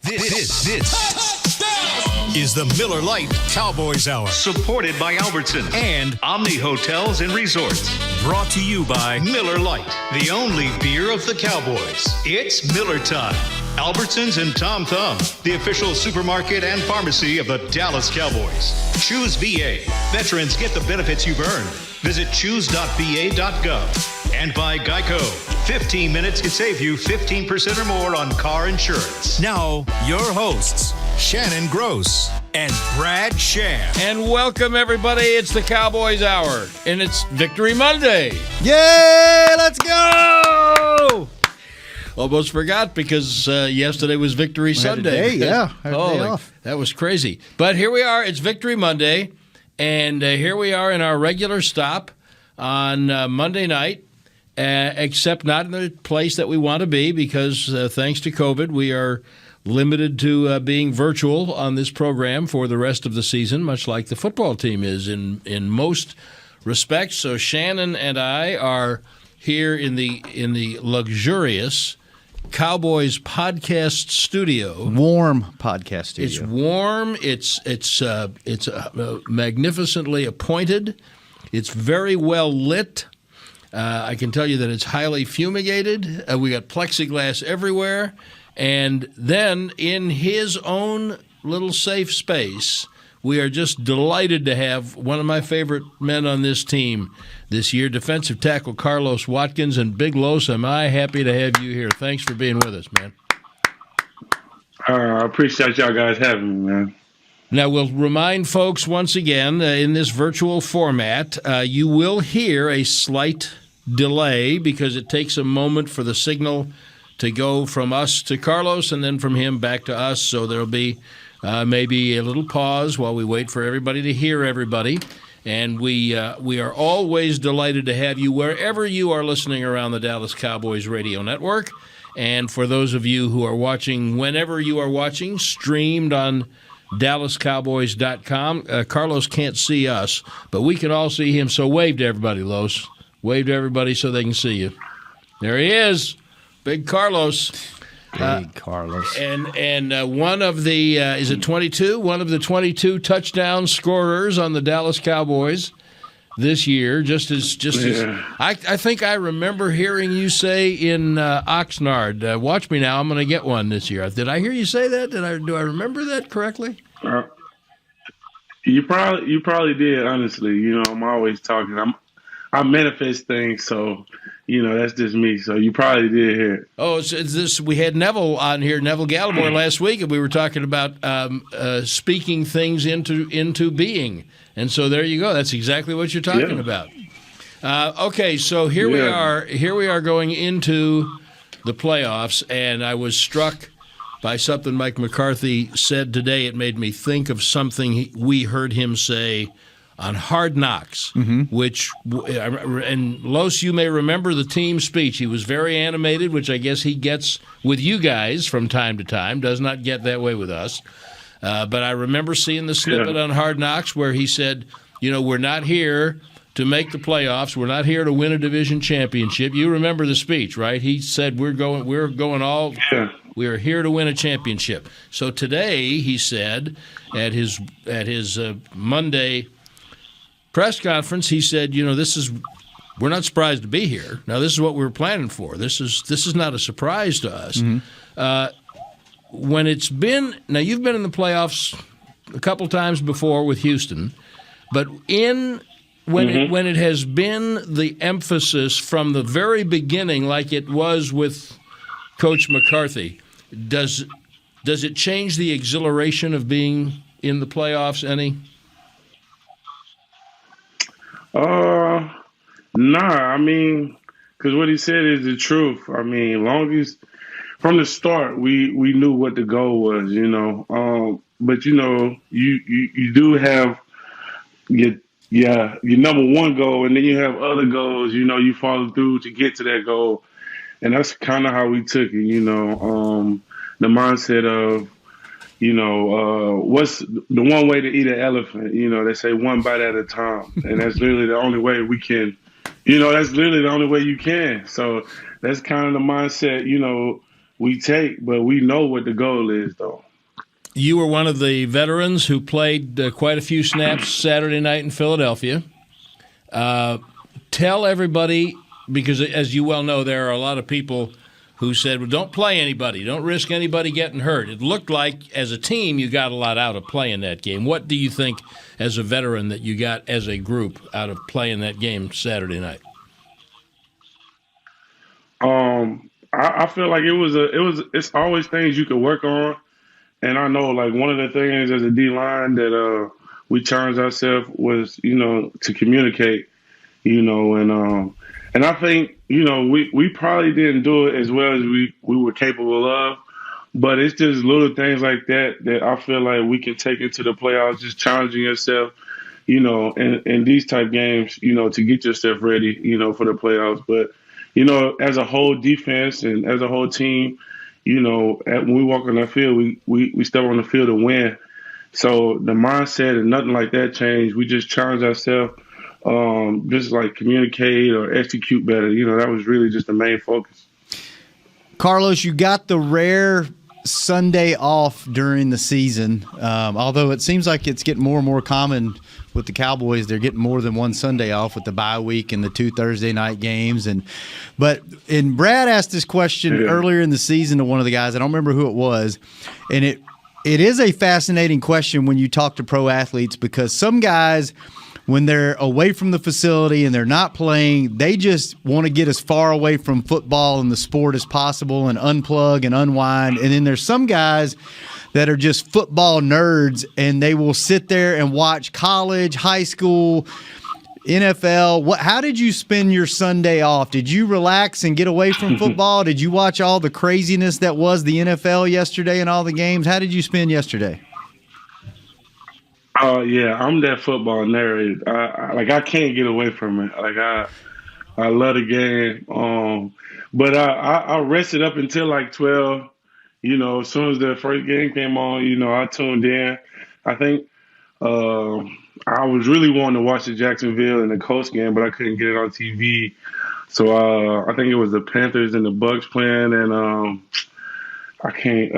This is the Miller Lite Cowboys Hour. Supported by Albertsons and Omni Hotels and Resorts. Brought to you by Miller Lite, the only beer of the Cowboys. It's Miller time. Albertsons and Tom Thumb, the official supermarket and pharmacy of the Dallas Cowboys. Choose VA. Veterans get the benefits you've earned. Visit choose.va.gov. And by Geico. 15 minutes could save you 15% or more on car insurance. Now, your hosts, Shannon Gross and Brad Sham. And welcome, everybody. It's the Cowboys Hour, and it's Victory Monday. Yay! Let's go! Almost forgot because yesterday was Victory Sunday. Yeah. Had a day off. That was crazy. But here we are. It's Victory Monday, and here we are in our regular stop on Monday night, except not in the place that we want to be because thanks to COVID, we are limited to being virtual on this program for the rest of the season, much like the football team is in most respects. So Shannon and I are here in the luxurious Cowboys podcast studio. Warm podcast studio. It's warm. It's magnificently appointed. It's very well lit. I can tell you that it's highly fumigated. We got plexiglass everywhere. And then in his own little safe space, we are just delighted to have one of my favorite men on this team this year, defensive tackle Carlos Watkins. And Big Los, am I happy to have you here. Thanks for being with us, man. I appreciate y'all guys having me, man. Now, we'll remind folks once again, in this virtual format, you will hear a slight delay because it takes a moment for the signal to go from us to Carlos and then from him back to us. So there'll be maybe a little pause while we wait for everybody to hear everybody. And we are always delighted to have you wherever you are listening around the Dallas Cowboys radio network. And for those of you who are watching, whenever you are watching, streamed on DallasCowboys.com. Carlos can't see us, but we can all see him. So wave to everybody, Los. Wave to everybody so they can see you. There he is. Big Carlos. Big Carlos. And one of the, is it 22? One of the 22 touchdown scorers on the Dallas Cowboys this year. I think I remember hearing you say in Oxnard, watch me now, I'm going to get one this year. Did I hear you say that? Do I remember that correctly? You probably did, honestly. You know, I'm always talking. I manifest things, so you know that's just me. So you probably did hear it. Oh, it's this. We had Neville on here, Neville Gallimore, last week, and we were talking about speaking things into being. And so there you go. That's exactly what you're talking about. Okay, so here we are. Here we are going into the playoffs, and I was struck by something Mike McCarthy said today. It made me think of something we heard him say on Hard Knocks, which, and Los, you may remember the team speech. He was very animated, which I guess he gets with you guys from time to time, does not get that way with us. But I remember seeing the snippet on Hard Knocks where he said, you know, we're not here to make the playoffs. We're not here to win a division championship. You remember the speech, right? He said, we are here to win a championship. So today, he said, at his Monday press conference, he said, you know, we're not surprised to be here. Now, this is what we were planning for. This is not a surprise to us. When it's been, now you've been in the playoffs a couple times before with Houston, but when it has been the emphasis from the very beginning, like it was with Coach McCarthy, does it change the exhilaration of being in the playoffs any? Nah, I mean, because what he said is the truth. I mean, long as from the start we knew what the goal was, you know. But you know, you do have your number one goal, and then you have other goals. You know, you follow through to get to that goal, and that's kind of how we took it. You know, the mindset of, you know, what's the one way to eat an elephant? You know, they say one bite at a time. And that's literally the only way we can, you know, that's literally the only way you can. So that's kind of the mindset, you know, we take, but we know what the goal is, though. You were one of the veterans who played quite a few snaps Saturday night in Philadelphia. Tell everybody, because as you well know, there are a lot of people who said, well, don't play anybody. Don't risk anybody getting hurt. It looked like, as a team, you got a lot out of playing that game. What do you think, as a veteran, that you got as a group out of playing that game Saturday night? I feel like it's always things you can work on. And I know, like, one of the things as a D-line that we challenged ourselves was, to communicate, and I think, we probably didn't do it as well as we were capable of, but it's just little things like that I feel like we can take into the playoffs, just challenging yourself, in these type games, to get yourself ready, for the playoffs. But, as a whole defense and as a whole team, when we walk on that field, we step on the field to win. So the mindset and nothing like that changed. We just challenged ourselves, just like communicate or execute better. That was really just the main focus. Carlos, you got the rare Sunday off during the season, although it seems like it's getting more and more common with the Cowboys. They're getting more than one Sunday off with the bye week and the 2 Thursday night games. But Brad asked this question earlier in the season to one of the guys. I don't remember who it was, and it is a fascinating question when you talk to pro athletes, because some guys, when they're away from the facility and they're not playing, they just want to get as far away from football and the sport as possible and unplug and unwind. And then there's some guys that are just football nerds, and they will sit there and watch college, high school, NFL. How did you spend your Sunday off? Did you relax and get away from football? Did you watch all the craziness that was the NFL yesterday and all the games? How did you spend yesterday? Oh yeah, I'm that football nerd. I can't get away from it. I love the game. But I rested up until like 12. As soon as the first game came on, I tuned in. I think I was really wanting to watch the Jacksonville and the Colts game, but I couldn't get it on TV. So I think it was the Panthers and the Bucks playing, and I can't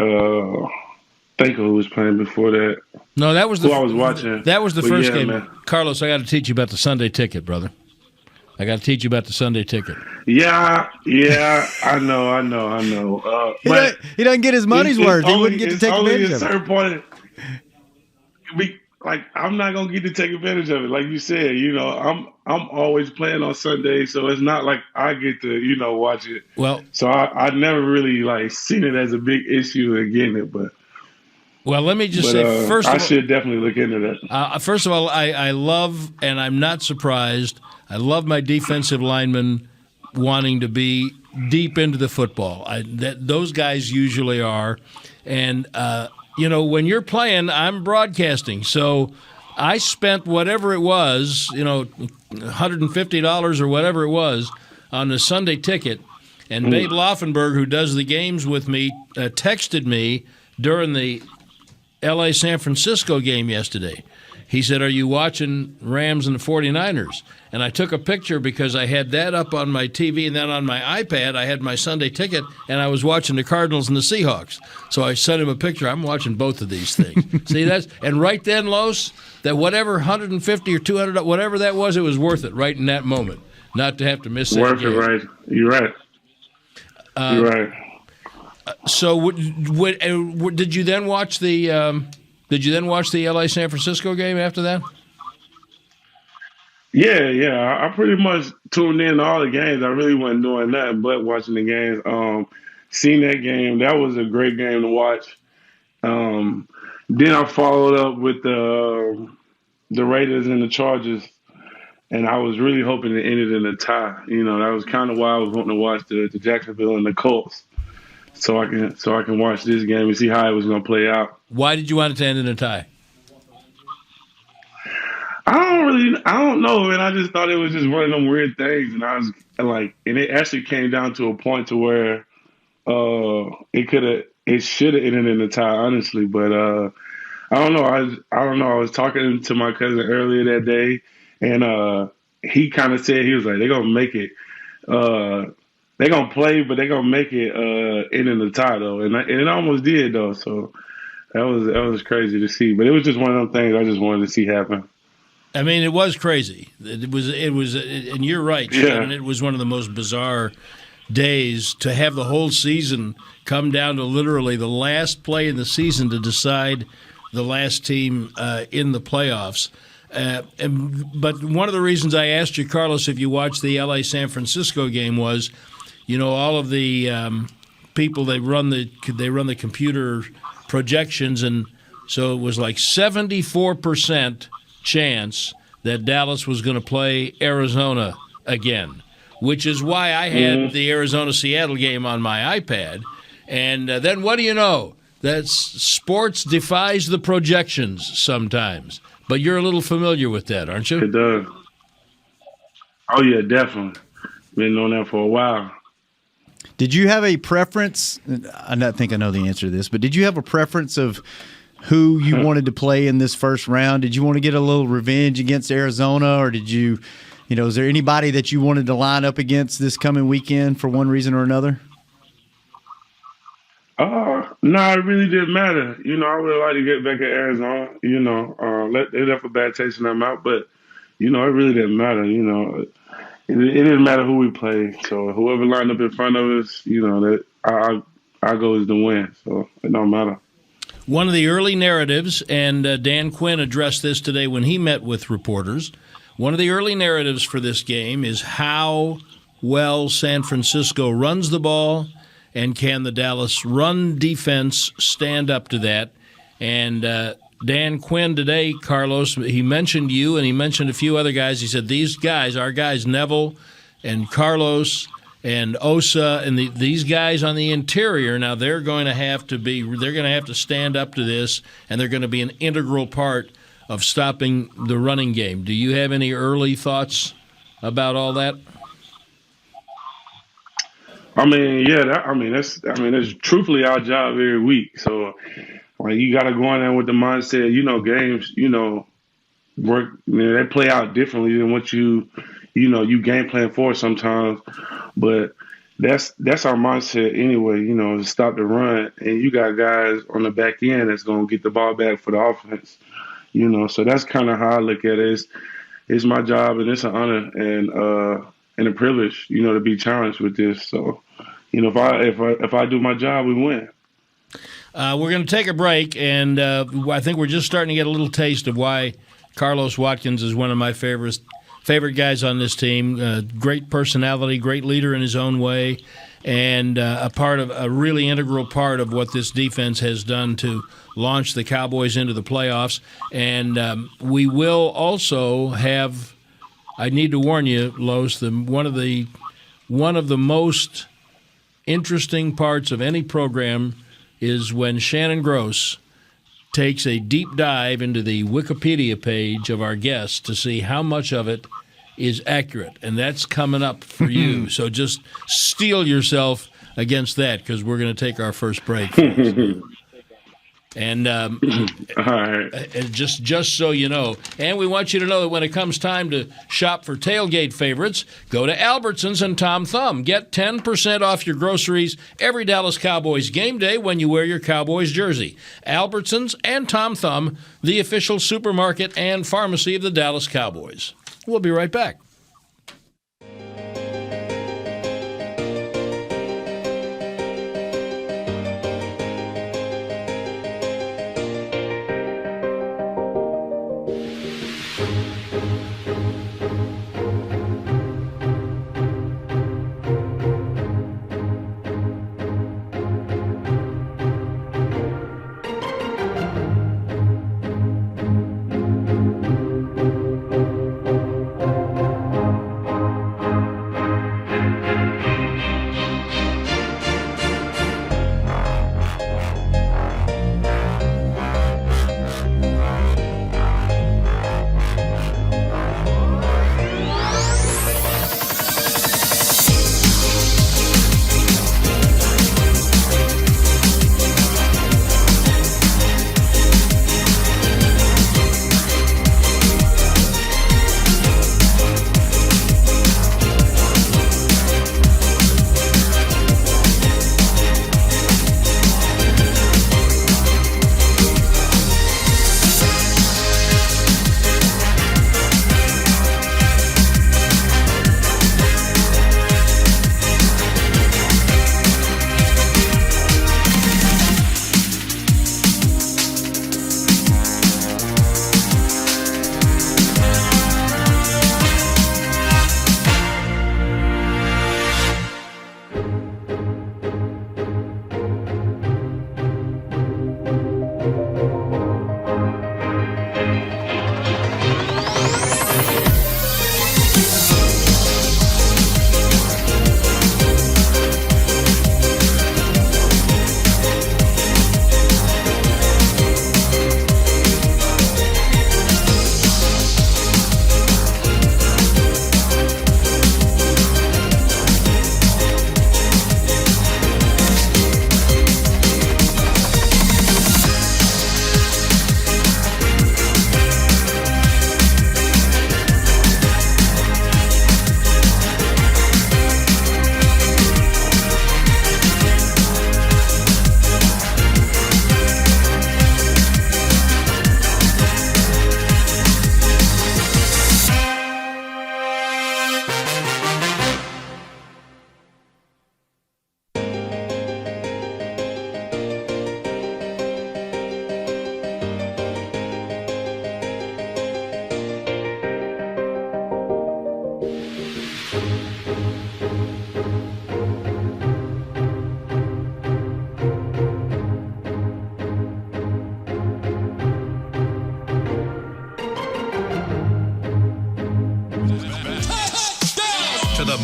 think of who was playing before that. No, that was who I was watching. That was the first game. Man. Carlos, I got to teach you about the Sunday ticket, brother. I got to teach you about the Sunday ticket. Yeah, I know. He doesn't get his money's worth. He wouldn't get to take advantage of it. I'm not gonna get to take advantage of it. Like you said, I'm always playing on Sunday, so it's not like I get to watch it. Well, so I never really seen it as a big issue in getting it, but. Well, let me just say, first of all, I should definitely look into that. First of all, I love, and I'm not surprised, I love my defensive linemen wanting to be deep into the football. Those guys usually are. And, when you're playing, I'm broadcasting. So I spent whatever it was, $150 or whatever it was on the Sunday ticket. And Babe Laufenberg, who does the games with me, texted me during the L.A. San Francisco game yesterday. He said, "Are you watching Rams and the 49ers?" And I took a picture because I had that up on my TV, and then on my iPad I had my Sunday ticket, and I was watching the Cardinals and the Seahawks. So I sent him a picture. I'm watching both of these things. See, and right then, Los, that whatever 150 or 200, whatever that was, it was worth it right in that moment, not to have to miss that worth game. It, right? You're right. You're right. So, did you then watch the LA San Francisco game after that? Yeah. I pretty much tuned in to all the games. I really wasn't doing nothing but watching the games. Seeing that game, that was a great game to watch. Then I followed up with the Raiders and the Chargers, and I was really hoping to end it in a tie. That was kind of why I was wanting to watch the Jacksonville and the Colts. So I can watch this game and see how it was going to play out. Why did you want it to end in a tie? I don't know, man. I just thought it was just one of them weird things, and I was like, and it actually came down to a point to where it should have ended in a tie, honestly. But I don't know. I don't know. I was talking to my cousin earlier that day, and he kind of said, he was like, they're gonna make it. they're gonna play, but they're gonna make it in the tie though, and it almost did though. So that was crazy to see, but it was just one of them things I just wanted to see happen. I mean, it was crazy. It was, and you're right, Shannon. It was one of the most bizarre days to have the whole season come down to literally the last play in the season to decide the last team in the playoffs. But one of the reasons I asked you, Carlos, if you watched the LA San Francisco game was, all of the people they run the computer projections, and so it was like 74% chance that Dallas was going to play Arizona again, which is why I had the Arizona-Seattle game on my iPad. And then what do you know? That sports defies the projections sometimes. But you're a little familiar with that, aren't you? It does. Oh, yeah, definitely. Been on that for a while. Did you have a preference? I don't think I know the answer to this, but did you have a preference of who you wanted to play in this first round? Did you want to get a little revenge against Arizona, or did you, is there anybody that you wanted to line up against this coming weekend for one reason or another? No, it really didn't matter. I would like to get back at Arizona. They left a bad taste in their mouth, but it really didn't matter. It didn't matter who we played. So whoever lined up in front of us, that our goal is to win. So it don't matter. One of the early narratives, and Dan Quinn addressed this today when he met with reporters, one of the early narratives for this game is how well San Francisco runs the ball, and can the Dallas run defense stand up to that. And Dan Quinn today, Carlos, he mentioned you, and he mentioned a few other guys. He said these guys, our guys, Neville and Carlos and Osa, and these guys on the interior, now they're going to have to stand up to this, and they're going to be an integral part of stopping the running game. Do you have any early thoughts about all that? That's truthfully our job every week. So, you got to go in there with the mindset, games, work, they play out differently than what you game plan for sometimes. But that's our mindset anyway, to stop the run. And you got guys on the back end that's going to get the ball back for the offense, So that's kind of how I look at it. It's my job, and it's an honor and a privilege, to be challenged with this. So, if I do my job, we win. We're going to take a break, and I think we're just starting to get a little taste of why Carlos Watkins is one of my favorite guys on this team. Great personality, great leader in his own way, and a really integral part of what this defense has done to launch the Cowboys into the playoffs. And we will also have, I need to warn you, Los, one of the most interesting parts of any program is when Shannon Gross takes a deep dive into the Wikipedia page of our guests to see how much of it is accurate. And that's coming up for you. So just steel yourself against that, because we're going to take our first break. And all right. just so you know, and we want you to know that when it comes time to shop for tailgate favorites, go to Albertsons and Tom Thumb. Get 10% off your groceries every Dallas Cowboys game day when you wear your Cowboys jersey. Albertsons and Tom Thumb, the official supermarket and pharmacy of the Dallas Cowboys. We'll be right back.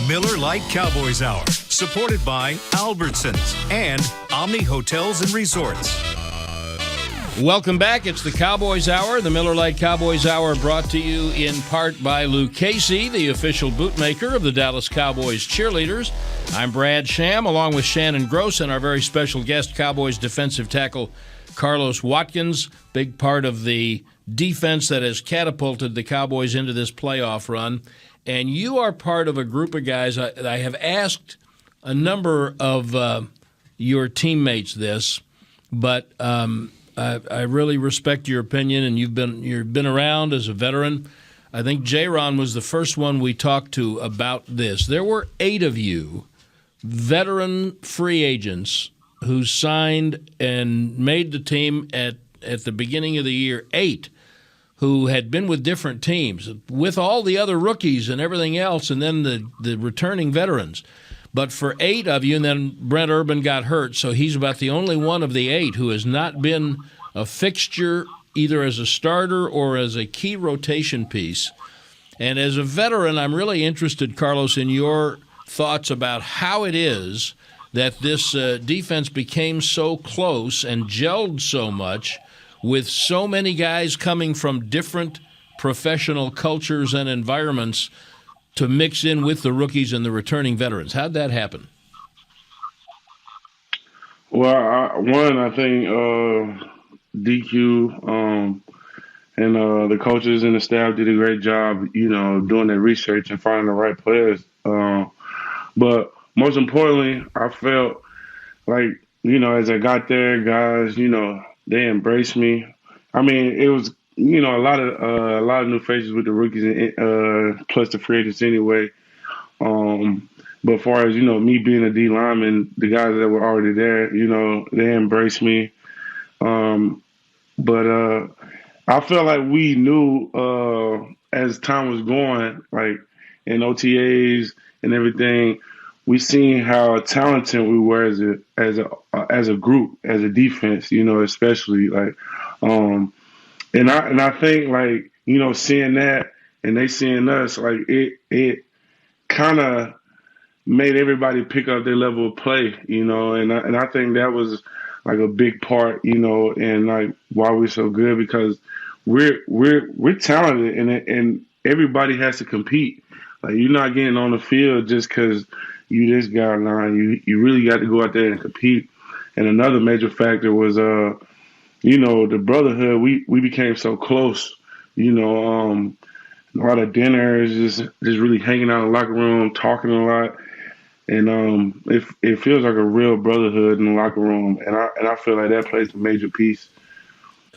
Miller Lite Cowboys Hour, supported by Albertsons and Omni Hotels and Resorts. Welcome back. It's the Cowboys Hour, the Miller Lite Cowboys Hour, brought to you in part by Lou Casey, the official bootmaker of the Dallas Cowboys cheerleaders. I'm Brad Sham, along with Shannon Gross and our very special guest, Cowboys defensive tackle Carlos Watkins, big part of the defense that has catapulted the Cowboys into this playoff run. And you are part of a group of guys. I have asked a number of your teammates this, but I really respect your opinion, and you've been around as a veteran. I think J-Ron was the first one we talked to about this. There were 8 of you, veteran free agents, who signed and made the team at the beginning of the year, 8, who had been with different teams, with all the other rookies and everything else, and then the returning veterans. But for 8 of you, and then Brent Urban got hurt, so he's about the only one of the 8 who has not been a fixture either as a starter or as a key rotation piece. And as a veteran, I'm really interested, Carlos, in your thoughts about how it is that this defense became so close and gelled so much with so many guys coming from different professional cultures and environments to mix in with the rookies and the returning veterans. How'd that happen? Well, I think DQ and the coaches and the staff did a great job, doing their research and finding the right players. But most importantly, I felt like, as I got there, guys, they embraced me. I mean, it was, a lot of new faces with the rookies and plus the free agents anyway. But as far as, me being a D lineman, the guys that were already there, they embraced me. But I felt like we knew as time was going, like in OTAs and everything, we seen how talented we were as a group, as a defense, especially like, and I think like, seeing that and they seeing us, like it kind of made everybody pick up their level of play, and I think that was like a big part, and like why we're so good, because we're talented and everybody has to compete. Like you're not getting on the field just because you this guy line. You really got to go out there and compete. And another major factor was the brotherhood. We became so close. A lot of dinners, just really hanging out in the locker room, talking a lot. And it feels like a real brotherhood in the locker room, and I feel like that plays a major piece.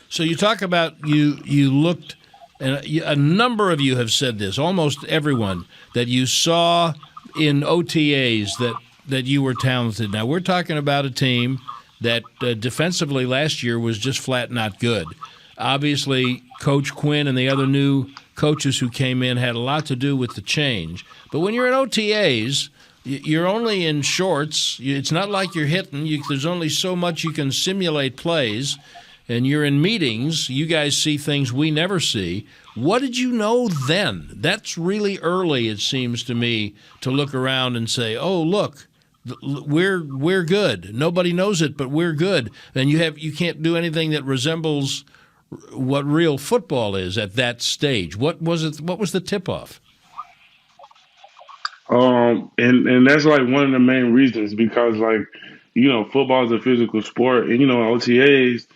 So you talk about you looked, and a number of you have said this, almost everyone, that you saw in OTAs that you were talented. Now we're talking about a team that defensively last year was just flat not good. Obviously, Coach Quinn and the other new coaches who came in had a lot to do with the change. But when you're in OTAs, you're only in shorts. It's not like you're hitting. There's only so much you can simulate plays. And you're in meetings. You guys see things we never see. What did you know then? That's really early, it seems to me, to look around and say, oh, look, we're good. Nobody knows it, but we're good. And you can't do anything that resembles what real football is at that stage. What was it? What was the tip-off? And that's like one of the main reasons, because like, football is a physical sport, and OTAs,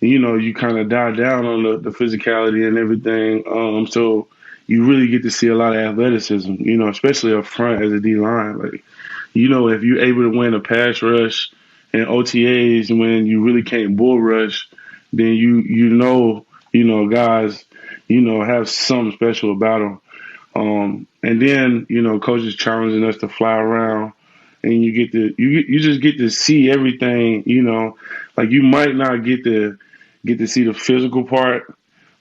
you kind of die down on the physicality and everything. So you really get to see a lot of athleticism, especially up front as a D line. Like, if you're able to win a pass rush and OTAs when you really can't bull rush, then guys, have something special about them. And then, coaches challenging us to fly around, and you just get to see everything, like you might not get to see the physical part,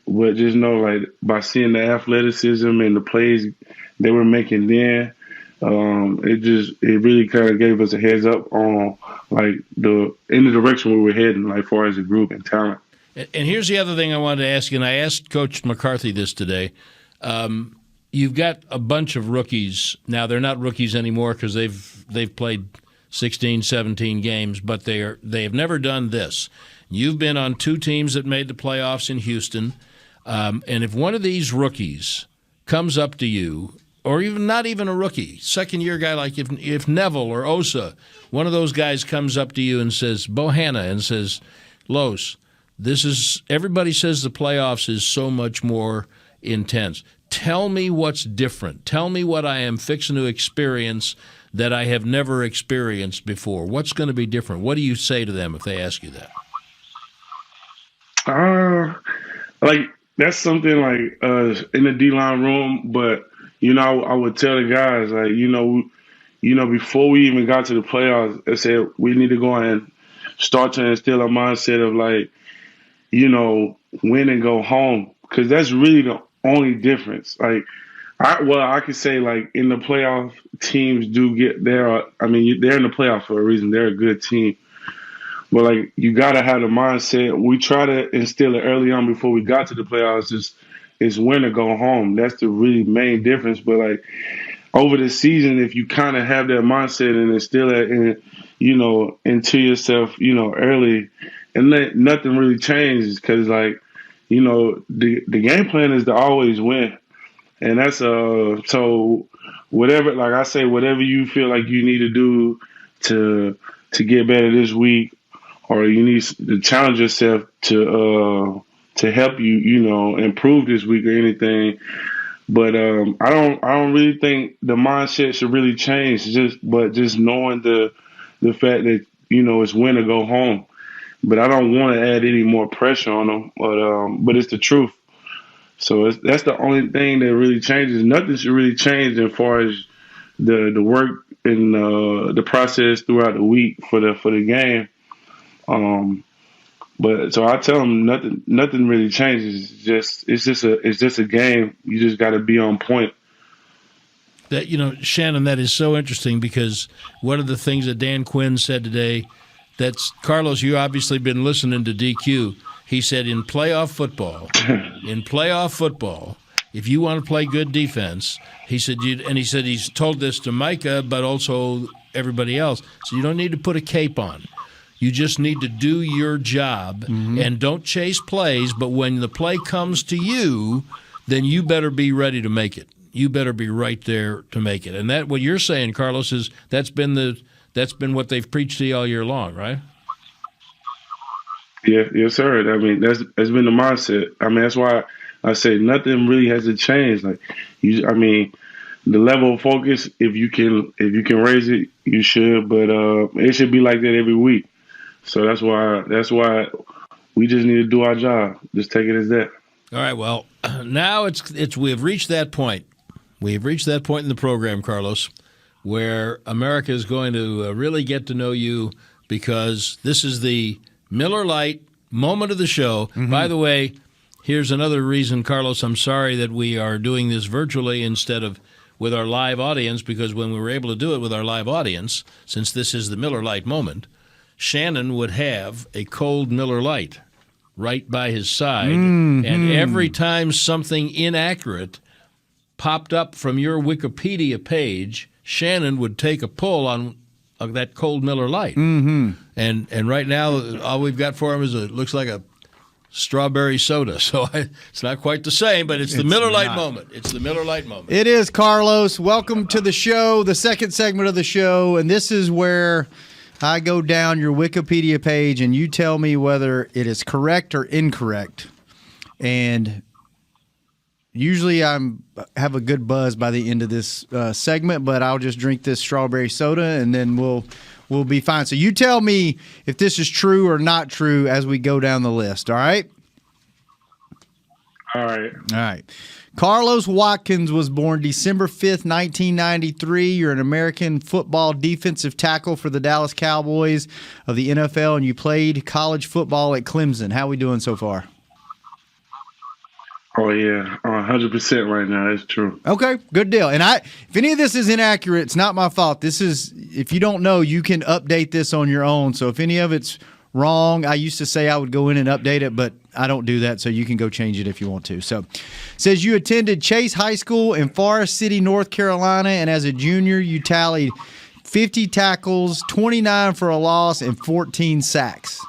but just know, like, by seeing the athleticism and the plays they were making then, it really kind of gave us a heads up on like in the direction we were heading, like far as a group and talent. And here's the other thing I wanted to ask you, and I asked Coach McCarthy this today. you've got a bunch of rookies. Now, they're not rookies anymore because they've played 16, 17 games, but they have never done this. You've been on 2 teams that made the playoffs in Houston, and if one of these rookies comes up to you, or even not even a rookie, second-year guy like if Neville or Osa, one of those guys comes up to you and says, Bohanna, and says, Los, everybody says the playoffs is so much more intense. Tell me what's different. Tell me what I am fixing to experience that I have never experienced before. What's going to be different? What do you say to them if they ask you that? Like that's something like in the D-line room, but I would tell the guys like before we even got to the playoffs, I said we need to go and start to instill a mindset of like win and go home, because that's really the only difference. Like I could say like in the playoff, teams do get there. I mean, they're in the playoff for a reason. They're a good team. But, like, you got to have the mindset. We try to instill it early on before we got to the playoffs is win or go home. That's the really main difference. But, like, over the season, if you kind of have that mindset and instill it into yourself, early, and nothing really changes because, like, the game plan is to always win. And that's so whatever, like I say, whatever you feel like you need to do to get better this week, or you need to challenge yourself to help you, improve this week or anything. But I don't really think the mindset should really change. Just knowing the fact that it's win or go home. But I don't want to add any more pressure on them. But it's the truth. So that's the only thing that really changes. Nothing should really change as far as the work and the process throughout the week for the game. But so I tell them nothing really changes. It's just a game. You just got to be on point. That Shannon, that is so interesting because one of the things that Dan Quinn said today, that's Carlos. You obviously been listening to DQ. He said in playoff football, if you want to play good defense, he said he's told this to Micah, but also everybody else. So you don't need to put a cape on. You just need to do your job and don't chase plays. But when the play comes to you, then you better be ready to make it. You better be right there to make it. And that what you're saying, Carlos, is that's been what they've preached to you all year long, right? Yeah, yes, sir. I mean, that's been the mindset. I mean, that's why I say nothing really has to change. Like, the level of focus, if you can raise it, you should. But it should be like that every week. So that's why we just need to do our job. Just take it as that. All right. Well, now we've reached that point. We've reached that point in the program, Carlos, where America is going to really get to know you because this is the Miller Lite moment of the show. Mm-hmm. By the way, here's another reason, Carlos, I'm sorry that we are doing this virtually instead of with our live audience, because when we were able to do it with our live audience, since this is the Miller Lite moment, Shannon would have a cold Miller Lite right by his side. Mm-hmm. And every time something inaccurate popped up from your Wikipedia page, Shannon would take a pull on that cold Miller Lite. Mm-hmm. And right now, all we've got for him looks like a strawberry soda. So it's not quite the same, but it's the Miller Lite moment. It's the Miller Lite moment. It is, Carlos. Welcome to the show, the second segment of the show. And this is where I go down your Wikipedia page and you tell me whether it is correct or incorrect. And usually I have a good buzz by the end of this segment, but I'll just drink this strawberry soda and then we'll be fine. So you tell me if this is true or not true as we go down the list, all right? All right. All right. Carlos Watkins was born December 5th, 1993. You're an American football defensive tackle for the Dallas Cowboys of the NFL, and you played college football at Clemson. How are we doing so far? Oh, yeah, 100% right now. That's true. Okay, good deal. And if any of this is inaccurate, it's not my fault. This is, if you don't know, you can update this on your own. So if any of it's wrong. I used to say I would go in and update it, but I don't do that, so you can go change it if you want to. So, says you attended Chase High School in Forest City, North Carolina, and as a junior, you tallied 50 tackles, 29 for a loss, and 14 sacks.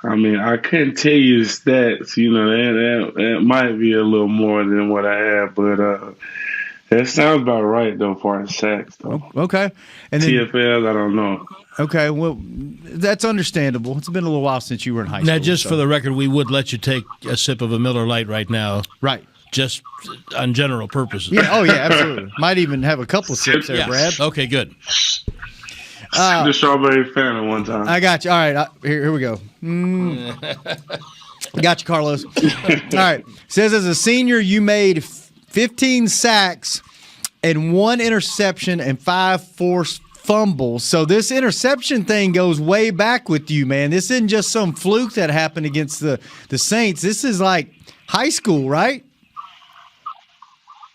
I mean, I couldn't tell you the stats. You know, that might be a little more than what I have, but that sounds about right, though, for our sacks, though. Okay. And then, TFLs, I don't know. Okay, well, that's understandable. It's been a little while since you were in high school. Now, just for the record, we would let you take a sip of a Miller Lite right now. Right. Just on general purposes. Yeah. Oh, yeah, absolutely. Might even have a couple sips there, Brad. Okay, good. The strawberry fan one time. I got you. All right, here we go. I got you, Carlos. All right. Says as a senior, you made 15 sacks and 1 interception and 5 forced fumbles. So this interception thing goes way back with you, man. This isn't just some fluke that happened against the Saints. This is like high school, right?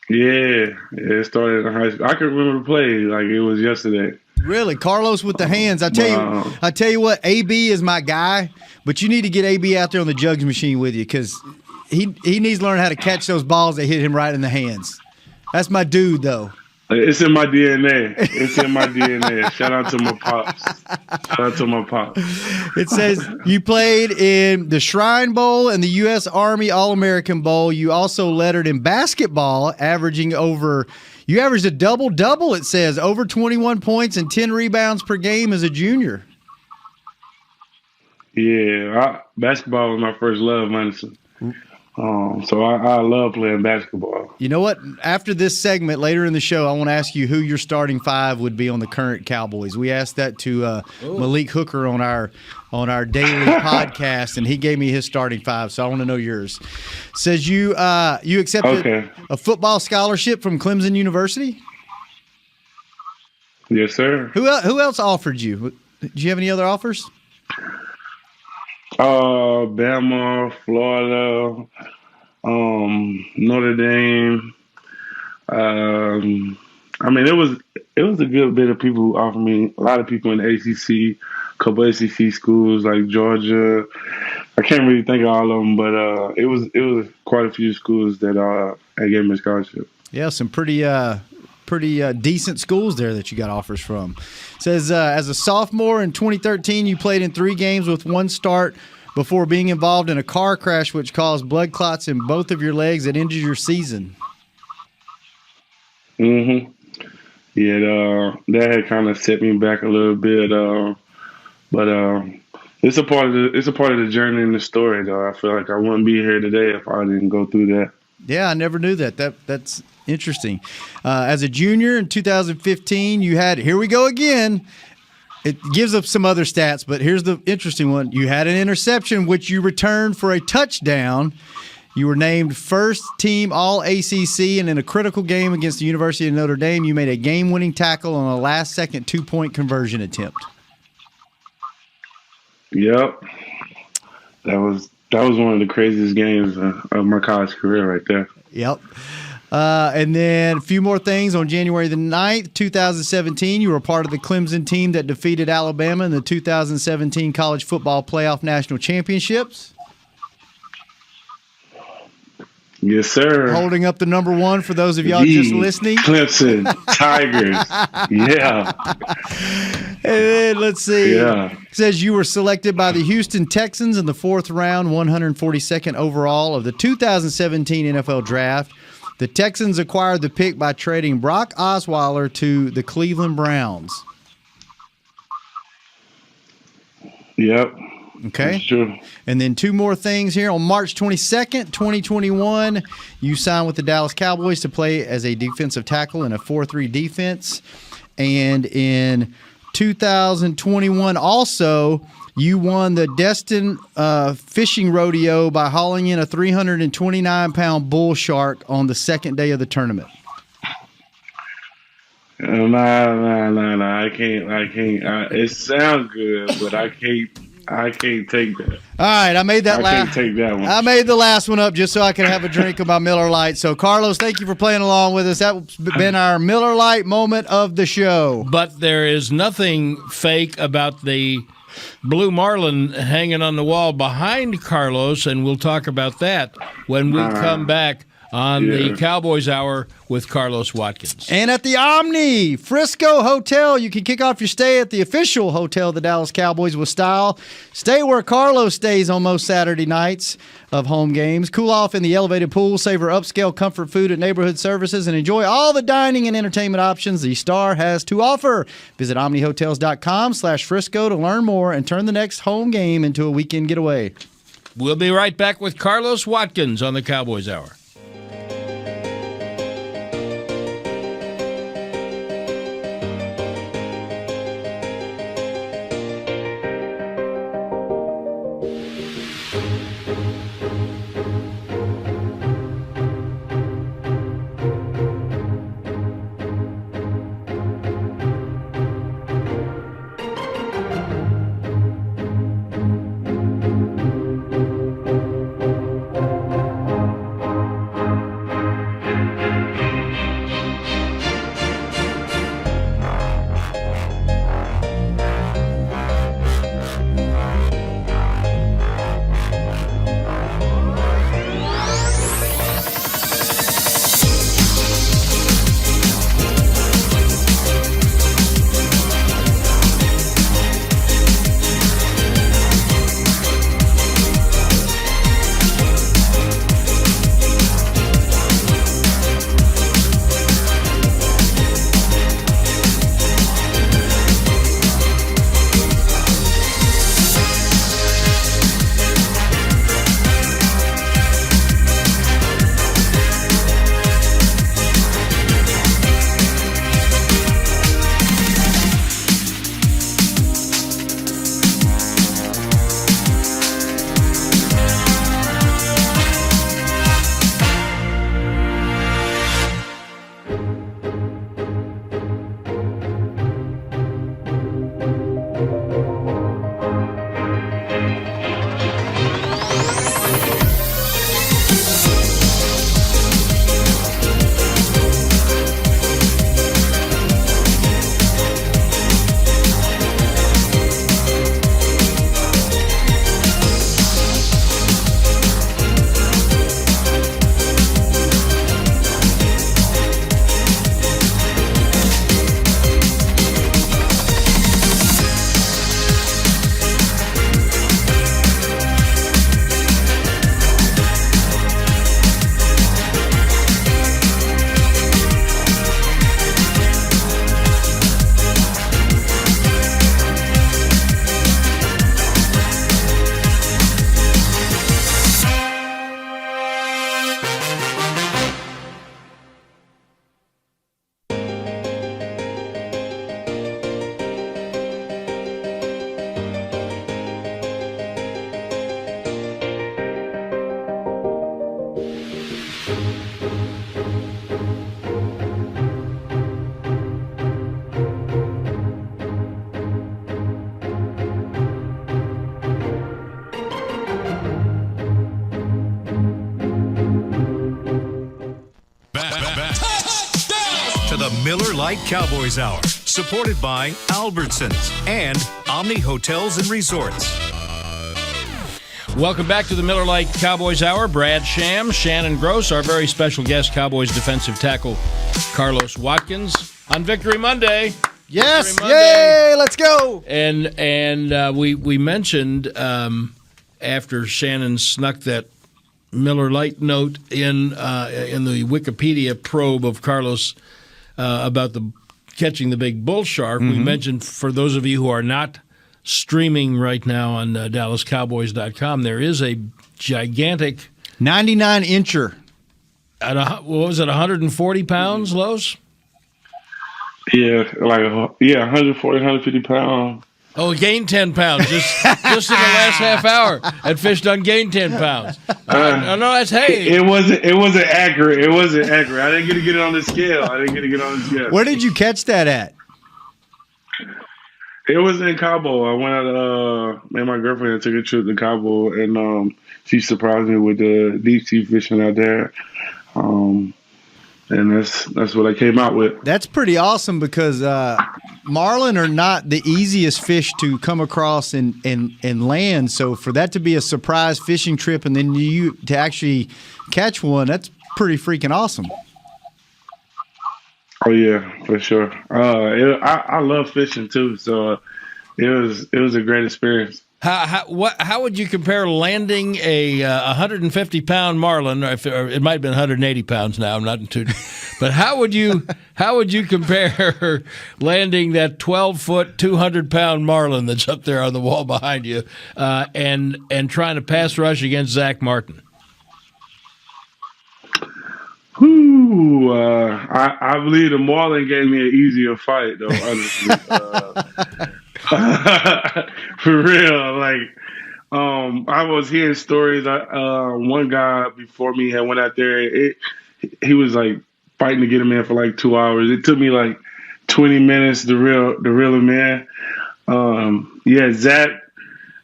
Yeah, it started in high school. I can remember the play like it was yesterday. Really, Carlos with the hands. I tell you what, AB is my guy, but you need to get AB out there on the jugs machine with you because he needs to learn how to catch those balls that hit him right in the hands. That's my dude, though. It's in my DNA. It's in my DNA. Shout out to my pops. Shout out to my pops. It says you played in the Shrine Bowl and the U.S. Army All-American Bowl. You also lettered in basketball, you averaged a double-double, it says, over 21 points and 10 rebounds per game as a junior. Yeah, basketball was my first love, Madison. So I love playing basketball. You know what? After this segment, later in the show, I want to ask you who your starting 5 would be on the current Cowboys. We asked that to Malik Hooker on our daily podcast, and he gave me his starting 5. So I want to know yours. Says you accepted a football scholarship from Clemson University. Yes, sir. Who else offered you? Did you have any other offers? Bama, Florida, Notre Dame. I mean, it was a good bit of people who offered me. A lot of people in the ACC, a couple SEC schools like Georgia. I can't really think of all of them, but it was quite a few schools that gave me a scholarship. Yeah, some pretty decent schools there that you got offers from. It says as a sophomore in 2013, you played in 3 games with 1 start before being involved in a car crash which caused blood clots in both of your legs that ended your season. Mm-hmm. Yeah, that had kind of set me back a little bit, but it's a part of the journey and the story. Though I feel like I wouldn't be here today if I didn't go through that. Yeah, I never knew that. That's interesting. As a junior in 2015, you had, here we go again. It gives up some other stats, but here's the interesting one. You had an interception, which you returned for a touchdown. You were named first team All-ACC, and in a critical game against the University of Notre Dame, you made a game-winning tackle on a last-second 2-point conversion attempt. Yep. That was one of the craziest games of my college career right there. Yep. And then a few more things. On January the 9th, 2017, you were part of the Clemson team that defeated Alabama in the 2017 College Football Playoff National Championships. Yes, sir. Holding up the number 1 for those of y'all just listening. Clemson Tigers. Yeah. And then, let's see. Yeah. It says you were selected by the Houston Texans in the 4th round, 142nd overall of the 2017 NFL Draft. The Texans acquired the pick by trading Brock Osweiler to the Cleveland Browns. Yep. Okay. That's true. And then 2 more things here. On March 22nd, 2021, you signed with the Dallas Cowboys to play as a defensive tackle in a 4-3 defense. And in 2021 also, you won the Destin Fishing Rodeo by hauling in a 329-pound bull shark on the 2nd day of the tournament. Nah. I can't. It sounds good, but I can't. I can't take that. All right, I made that can't take that one. I made the last one up just so I could have a drink of my Miller Lite. So, Carlos, thank you for playing along with us. That's been our Miller Lite moment of the show. But there is nothing fake about the Blue Marlin hanging on the wall behind Carlos, and we'll talk about that when we come back on the Cowboys Hour with Carlos Watkins. And at the Omni Frisco Hotel, you can kick off your stay at the official hotel of the Dallas Cowboys with style. Stay where Carlos stays on most Saturday nights of home games. Cool off in the elevated pool, savor upscale comfort food at neighborhood services, and enjoy all the dining and entertainment options the Star has to offer. Visit omnihotels.com/Frisco to learn more and turn the next home game into a weekend getaway. We'll be right back with Carlos Watkins on the Cowboys Hour. Miller Lite Cowboys Hour, supported by Albertsons and Omni Hotels and Resorts. Welcome back to the Miller Lite Cowboys Hour. Brad Sham, Shannon Gross, our very special guest, Cowboys defensive tackle Carlos Watkins on Victory Monday. Yes, Victory Monday. yay, let's go. And we mentioned after Shannon snuck that Miller Lite note in the Wikipedia probe of Carlos about the catching the big bull shark. We mentioned, for those of you who are not streaming right now on DallasCowboys.com, there is a gigantic 99-incher. What was it, 140 pounds, Los? Yeah, 140, 150 pounds. Oh, gained 10 pounds just in the last half hour. That fish done gained 10 pounds. No, that's hay. It wasn't accurate. It wasn't accurate. I didn't get it on the scale. Where did you catch that at? It was in Cabo. I went out, me and my girlfriend took a trip to Cabo, and she surprised me with the deep sea fishing out there. And that's what I came out with. That's pretty awesome because marlin are not the easiest fish to come across and land. So for that to be a surprise fishing trip and then you to actually catch one, that's pretty freaking awesome. Oh yeah, for sure. I love fishing too, so it was a great experience. How would you compare landing a 150-pound marlin, or it might have been 180 pounds now? I'm not too, but how would you compare landing that 12-foot, 200-pound marlin that's up there on the wall behind you, and trying to pass rush against Zach Martin? Whew, I believe the marlin gave me an easier fight, though. Honestly. For real, like I was hearing stories. One guy before me had went out there. He was like fighting to get him in for like 2 hours. It took me like 20 minutes to reel him in. Yeah, Zach,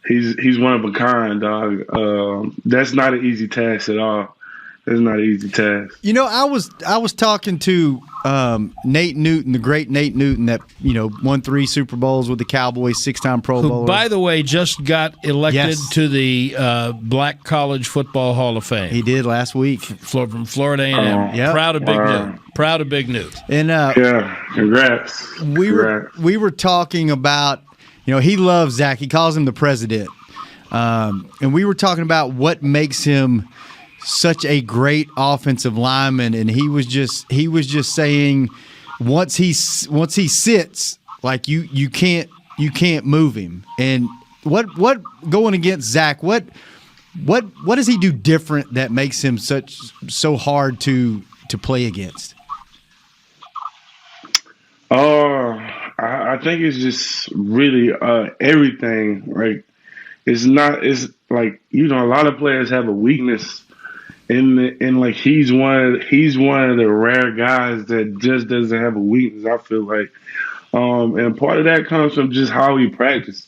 he's one of a kind, dog. That's not an easy task at all. It's not an easy task. You know, I was talking to Nate Newton, the great Nate Newton, that won 3 Super Bowls with the Cowboys, 6-time Pro Bowler. Who, by the way, just got elected Yes. to the Black College Football Hall of Fame. He did last week From Florida A&M. Yep. Proud of Big Newt. Proud of Big Newt. And Yeah, congrats. we were talking about, he loves Zach. He calls him the president. And we were talking about what makes him such a great offensive lineman, and he was just saying once he sits, like you can't move him. And what going against Zach, what does he do different that makes him so hard to play against? I think it's just really everything. Like it's like a lot of players have a weakness. And like he's one of the rare guys that just doesn't have a weakness, I feel like. And part of that comes from just how he practiced.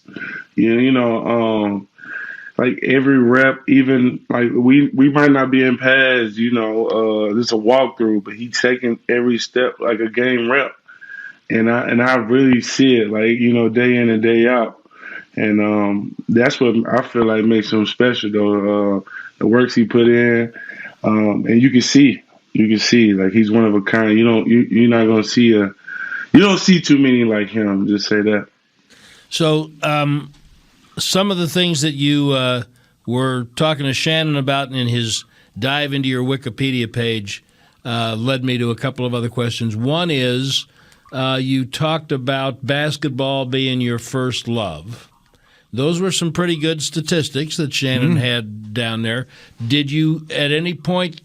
Like every rep, even like we might not be in pads, this is a walkthrough, but he's taking every step like a game rep. And I really see it, like, day in and day out. And that's what I feel like makes him special, though. The works he put in, and you can see, like he's one of a kind. You're not gonna see you don't see too many like him. Just say that. So, some of the things that you were talking to Shannon about in his dive into your Wikipedia page led me to a couple of other questions. One is you talked about basketball being your first love. Those were some pretty good statistics that Shannon had down there. Did you at any point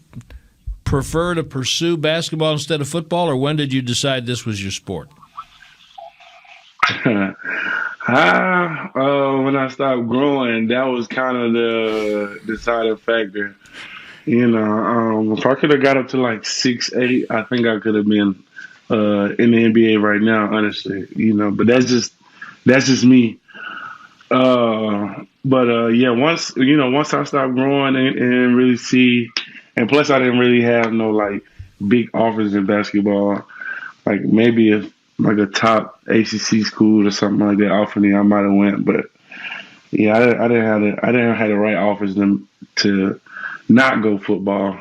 prefer to pursue basketball instead of football, or when did you decide this was your sport? When I stopped growing, that was kind of the deciding factor. If I could have got up to like 6'8", I think I could have been in the NBA right now, honestly. But that's just me. Yeah, once I stopped growing and really see, and plus I didn't really have no like big offers in basketball. Like maybe if like a top ACC school or something like that offered me, I might have went. But yeah, I didn't have the right offers to not go football.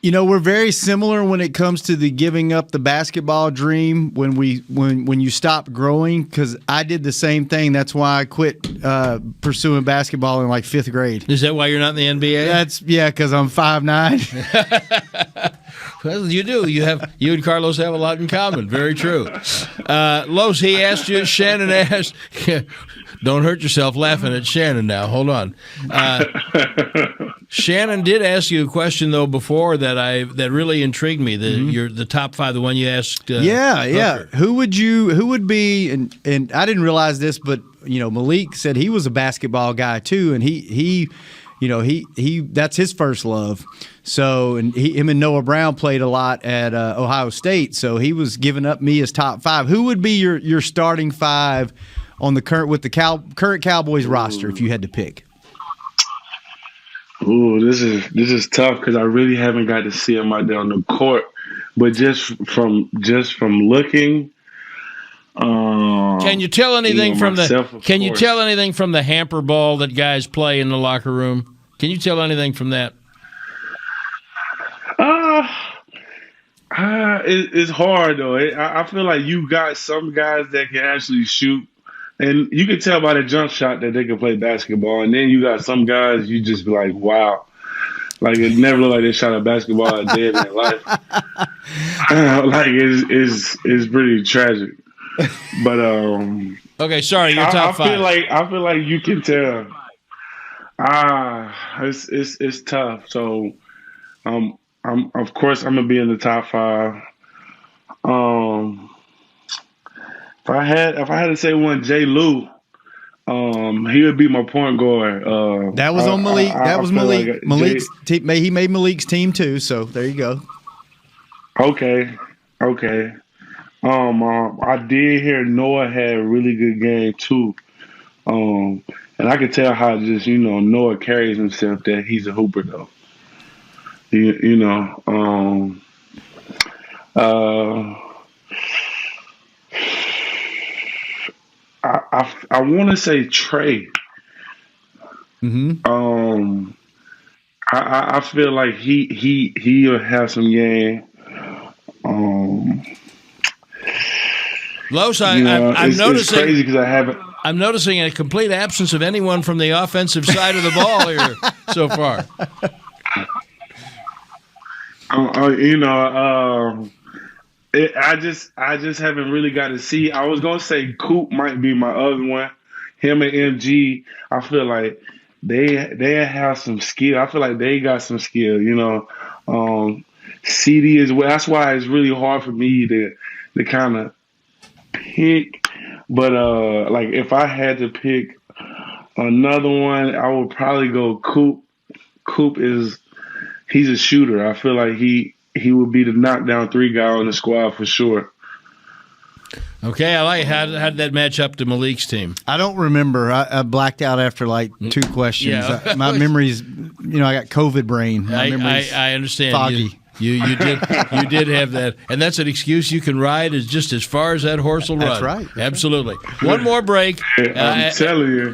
We're very similar when it comes to the giving up the basketball dream when you stop growing, because I did the same thing. That's why I quit pursuing basketball in like 5th grade. Is that why you're not in the NBA? Because I'm 5'9". Well, you do. You and Carlos have a lot in common. Very true. Los, Shannon asked, don't hurt yourself laughing at Shannon now. Hold on. Shannon did ask you a question though before that really intrigued me. The top 5, the one you asked. Yeah. Who would be? And I didn't realize this, but Malik said he was a basketball guy too, and he that's his first love. So, and him and Noah Brown played a lot at Ohio State. So he was giving up me as top 5. Who would be your starting 5 on the current Cowboys roster if you had to pick? Ooh, this is tough because I really haven't got to see him out there on the court, but just from looking. Can you tell anything from myself, Can you course. tell anything from the hamper ball that guys play in the locker room? Can you tell anything from that? It's hard though. I feel like you got some guys that can actually shoot, and you can tell by the jump shot that they can play basketball. And then you got some guys you just be like, wow, like it never looked like they shot a basketball a day in their life. Like it's pretty tragic. But Okay, sorry, you're top five. I feel like you can tell. It's tough. So, of course I'm gonna be in the top five. If I had to say one, Jay Lou, he would be my point guard. That was on Malik. That was Malik. Like Malik's team. He made Malik's team too. So there you go. Okay. I did hear Noah had a really good game too. And I could tell how just, Noah carries himself, that he's a hooper though. I want to say Trey. Mm-hmm. I feel like he'll have some game. Los, I'm noticing. It's crazy because I haven't. I'm noticing a complete absence of anyone from the offensive side of the ball here so far. I just haven't really got to see. I was gonna say Coop might be my other one. Him and MG, I feel like they have some skill. I feel like they got some skill. CD as well. That's why it's really hard for me to kind of pick. But like if I had to pick another one, I would probably go Coop. Coop he's a shooter. I feel like he would be the knockdown three guy on the squad for sure. Okay, I like how did that match up to Malik's team? I don't remember. I blacked out after like two questions. Yeah. My memory's, I got COVID brain. My memory's I understand. foggy. You did have that, and that's an excuse you can ride just as far as that horse will run. That's right. Absolutely. One more break. I'm telling you.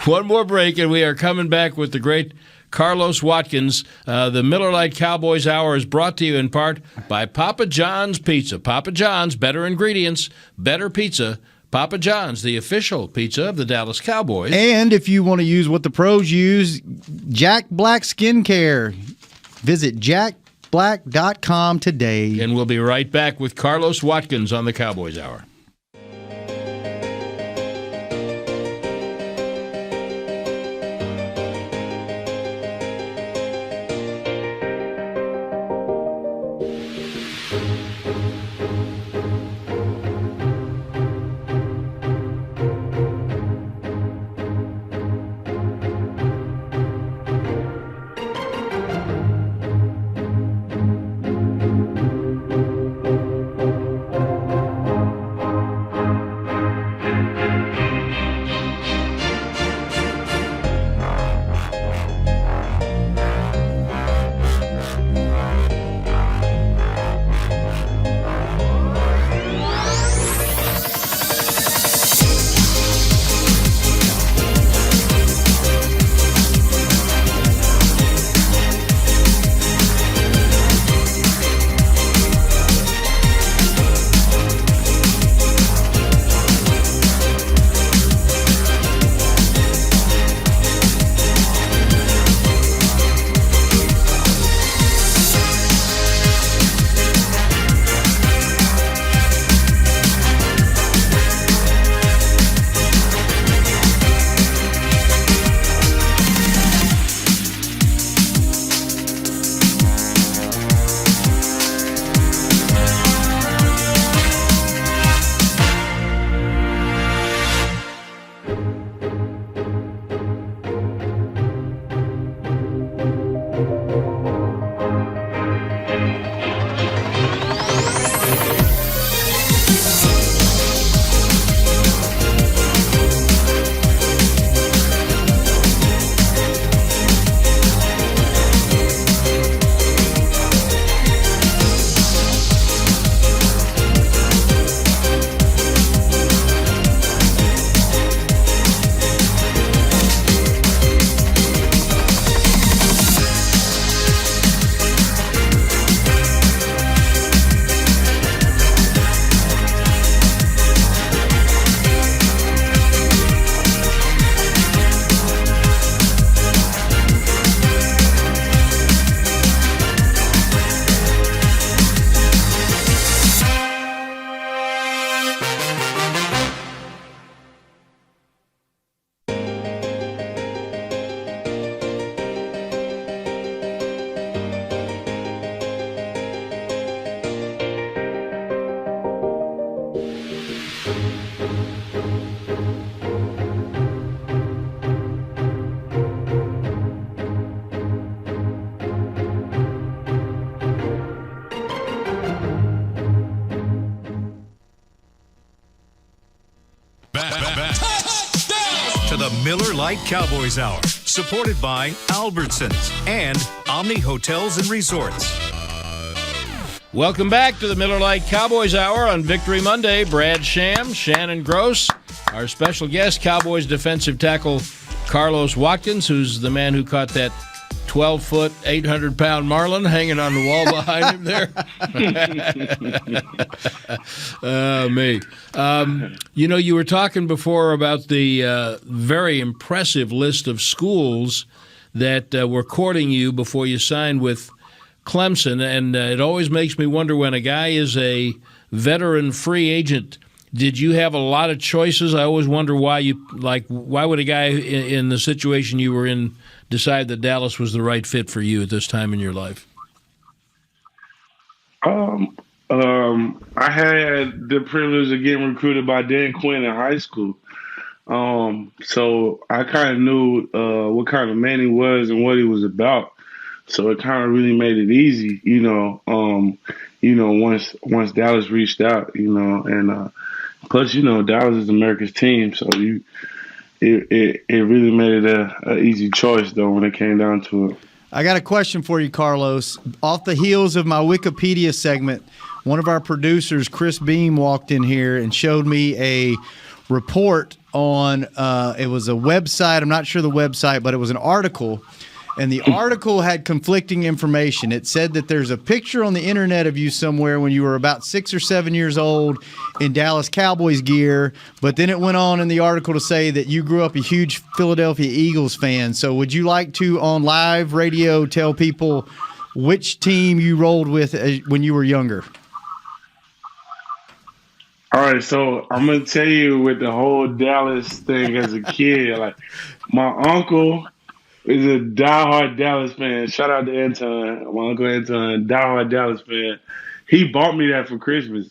One more break, and we are coming back with the great Carlos Watkins. The Miller Lite Cowboys Hour is brought to you in part by Papa John's Pizza. Papa John's, better ingredients, better pizza. Papa John's, the official pizza of the Dallas Cowboys. And if you want to use what the pros use, Jack Black Skincare. Visit jackblack.com today. And we'll be right back with Carlos Watkins on the Cowboys Hour. Lite Cowboys Hour, supported by Albertsons and Omni Hotels and Resorts. Welcome back to the Miller Lite Cowboys Hour on Victory Monday. Brad Sham, Shannon Gross, our special guest, Cowboys defensive tackle Carlos Watkins, who's the man who caught that 12-foot, 800-pound marlin hanging on the wall behind him there. Me. You were talking before about the very impressive list of schools that were courting you before you signed with Clemson, and it always makes me wonder when a guy is a veteran free agent, did you have a lot of choices? I always wonder why would a guy in the situation you were in decide that Dallas was the right fit for you at this time in your life? I had the privilege of getting recruited by Dan Quinn in high school. So I kind of knew what kind of man he was and what he was about. So it kind of really made it easy, once Dallas reached out, and plus, Dallas is America's team. So it really made it a easy choice, though, when it came down to it. I got a question for you, Carlos. Off the heels of my Wikipedia segment, one of our producers, Chris Beam, walked in here and showed me a report on it was a website. I'm not sure the website, but it was an article. And the article had conflicting information. It said that there's a picture on the internet of you somewhere when you were about 6 or 7 years old in Dallas Cowboys gear. But then it went on in the article to say that you grew up a huge Philadelphia Eagles fan. So would you like to, on live radio, tell people which team you rolled with when you were younger? All right, so I'm going to tell you with the whole Dallas thing as a kid, like my uncle is a diehard Dallas fan. Shout out to Anton, my uncle Anton, diehard Dallas fan. He bought me that for Christmas,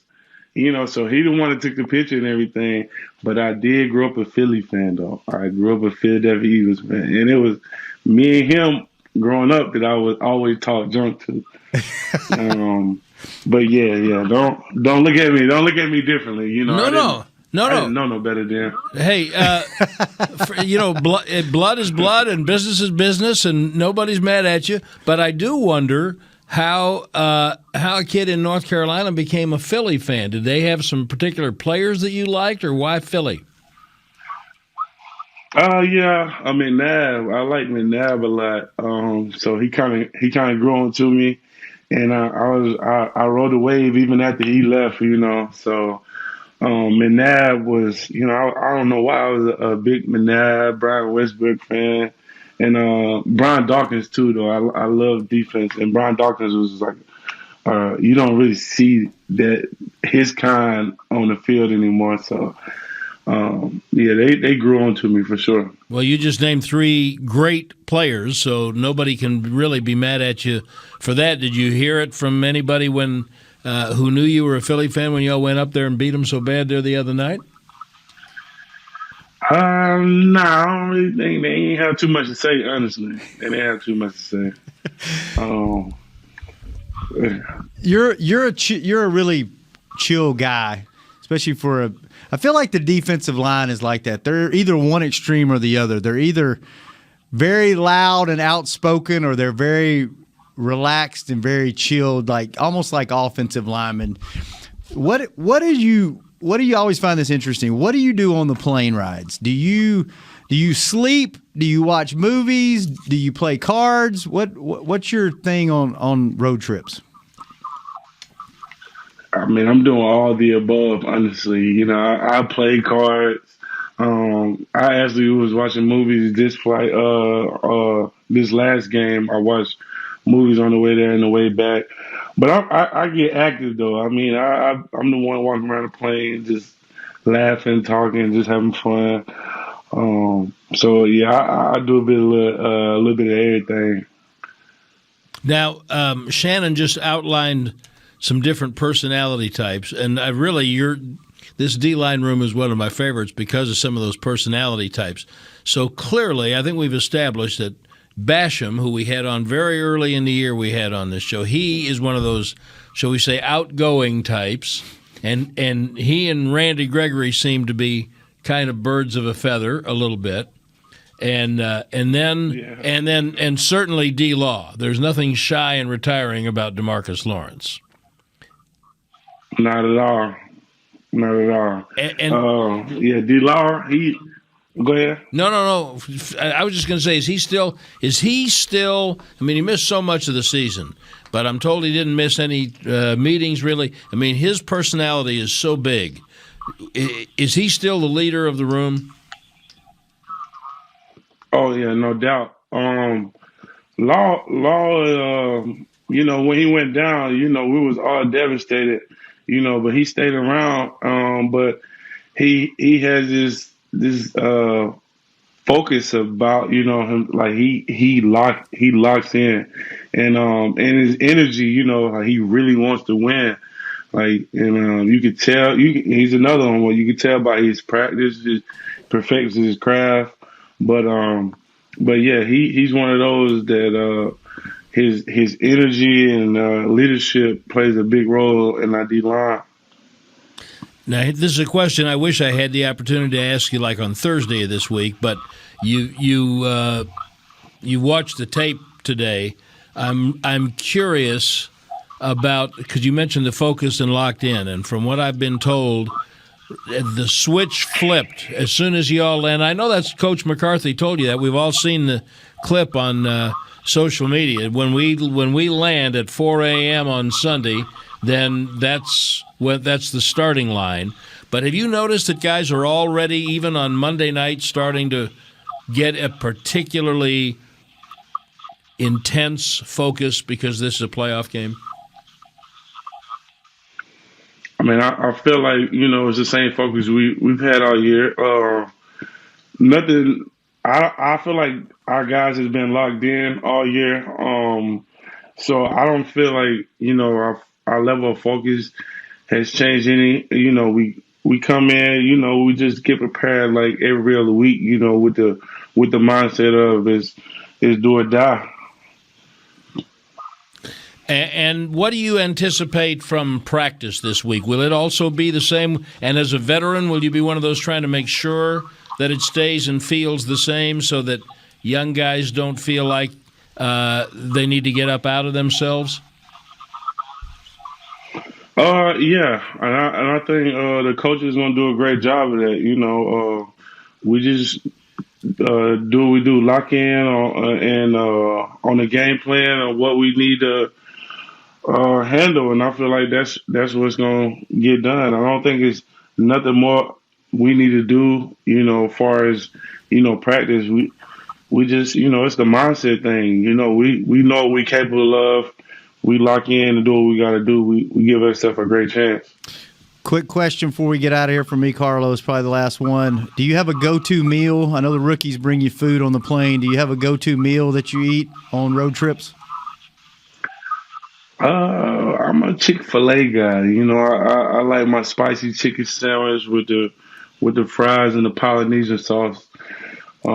so he the one that took the picture and everything. But I did grow up a Philly fan, though. I grew up a Philadelphia Eagles fan. And it was me and him growing up that I was always talk junk to. But yeah, don't look at me. Don't look at me differently. No. I didn't know no better than. Hey, blood is blood and business is business, and nobody's mad at you. But I do wonder how a kid in North Carolina became a Philly fan. Did they have some particular players that you liked, or why Philly? Yeah, I mean McNabb. I like McNabb a lot. So he kind of grew on to me, and I rode the wave even after he left. So. McNabb was, I don't know why I was a big McNabb, Brian Westbrook fan, and Brian Dawkins too. Though I love defense, and Brian Dawkins was like, you don't really see that his kind on the field anymore. So, they grew on to me for sure. Well, you just named 3 great players, so nobody can really be mad at you for that. Did you hear it from anybody when? Who knew you were a Philly fan when y'all went up there and beat them so bad there the other night? No, I don't really think they ain't have too much to say, honestly. They didn't have too much to say. You're a really chill guy, especially for I feel like the defensive line is like that. They're either one extreme or the other. They're either very loud and outspoken, or they're very relaxed and very chilled, like almost like offensive linemen. What do you always find this interesting? What do you do on the plane rides? Do you sleep? Do you watch movies? Do you play cards? What's your thing on road trips? I mean, I'm doing all the above, honestly. I play cards. I actually was watching movies this flight. This last game, I watched movies on the way there and the way back. But I get active, though. I mean, I'm the one walking around the plane, just laughing, talking, just having fun. So, yeah, I do a little bit of everything. Now, Shannon just outlined some different personality types, and this D-line room is one of my favorites because of some of those personality types. So clearly, I think we've established that Basham, who we had on very early in the year we had on this show, he is one of those, shall we say, outgoing types, and he and Randy Gregory seem to be kind of birds of a feather a little bit. and certainly D. Law. There's nothing shy and retiring about DeMarcus Lawrence. Not at all. Not at all. D. Law, he. Go ahead. No. I was just going to say, is he still? I mean, he missed so much of the season, but I'm told he didn't miss any meetings really. I mean, his personality is so big. Is he still the leader of the room? Oh yeah, no doubt. Law. When he went down, we was all devastated. But he stayed around. But he has this focus about him, like he locks in, and his energy, like he really wants to win, like, and you could tell he's another one where you could tell by his practice, his perfects his craft, but yeah, he's one of those that his energy and leadership plays a big role in that D line. Now, this is a question I wish I had the opportunity to ask you, like on Thursday of this week. But you watched the tape today. I'm curious about, because you mentioned the focus and locked in, and from what I've been told, the switch flipped as soon as you all land. I know that's Coach McCarthy told you that. We've all seen the clip on social media. When we land at 4 a.m. on Sunday, then that's the starting line. But have you noticed that guys are already, even on Monday night, starting to get a particularly intense focus because this is a playoff game? I mean, I feel like, it's the same focus we've had all year. Nothing. I feel like our guys has been locked in all year. So I don't feel like, our level of focus has changed any. We come in, we just get prepared like every other week, with the mindset of is do or die. And what do you anticipate from practice this week? Will it also be the same? And as a veteran, will you be one of those trying to make sure that it stays and feels the same so that young guys don't feel like they need to get up out of themselves? Yeah, and I think the coach is going to do a great job of that. We just do what we do, lock in on the game plan of what we need to handle, and I feel like that's what's going to get done. I don't think it's nothing more we need to do, as far as practice. We just it's the mindset thing. We know what we're capable of. We lock in and do what we got to do. We give ourselves a great chance. Quick question before we get out of here from me, Carlos, probably the last one. Do you have a go-to meal? I know the rookies bring you food on the plane. Do you have a go-to meal that you eat on road trips? I'm a Chick-fil-A guy. I like my spicy chicken sandwich with the fries and the Polynesian sauce. I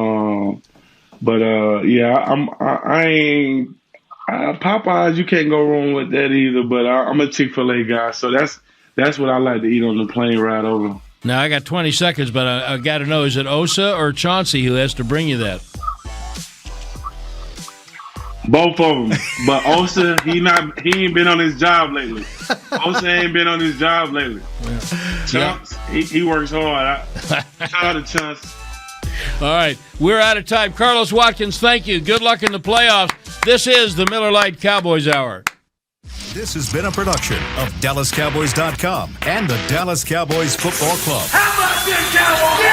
ain't Popeyes. You can't go wrong with that either. But I'm a Chick-fil-A guy, so that's what I like to eat on the plane ride over. Now I got 20 seconds, but I got to know: is it Osa or Chauncey who has to bring you that? Both of them, but Osa, he ain't been on his job lately. Osa ain't been on his job lately. Yeah. Chunks, he works hard. Shout out to Chunks. All right, we're out of time. Carlos Watkins, thank you. Good luck in the playoffs. This is the Miller Lite Cowboys Hour. This has been a production of DallasCowboys.com and the Dallas Cowboys Football Club. How about this, Cowboys?